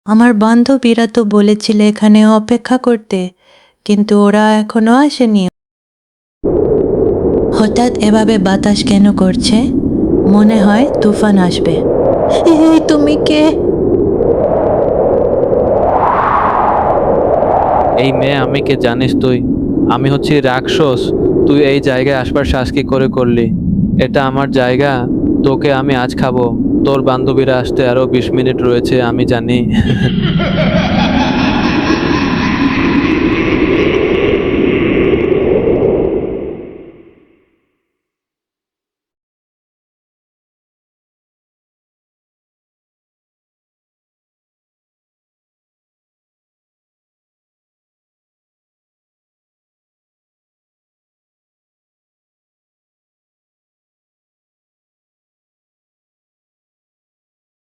আমার বান্ধবীরা তো বলেছিল এখানে অপেক্ষা করতে, কিন্তু ওরা এখনো আসেনি। হঠাৎ এভাবে বাতাস কেন করছে? মনে হয় তুফান আসবে। এই তুমি কে? এই মেয়ে, আমি কে জানিস তুই? আমি হচ্ছি রাক্ষস। তুই এই জায়গায় আসবার সাহস কি করে করলি? এটা আমার জায়গা। তোকে আমি আজ খাবো। তোর বান্ধবীরা আসতে আরো 20 মিনিট রয়েছে, আমি জানি।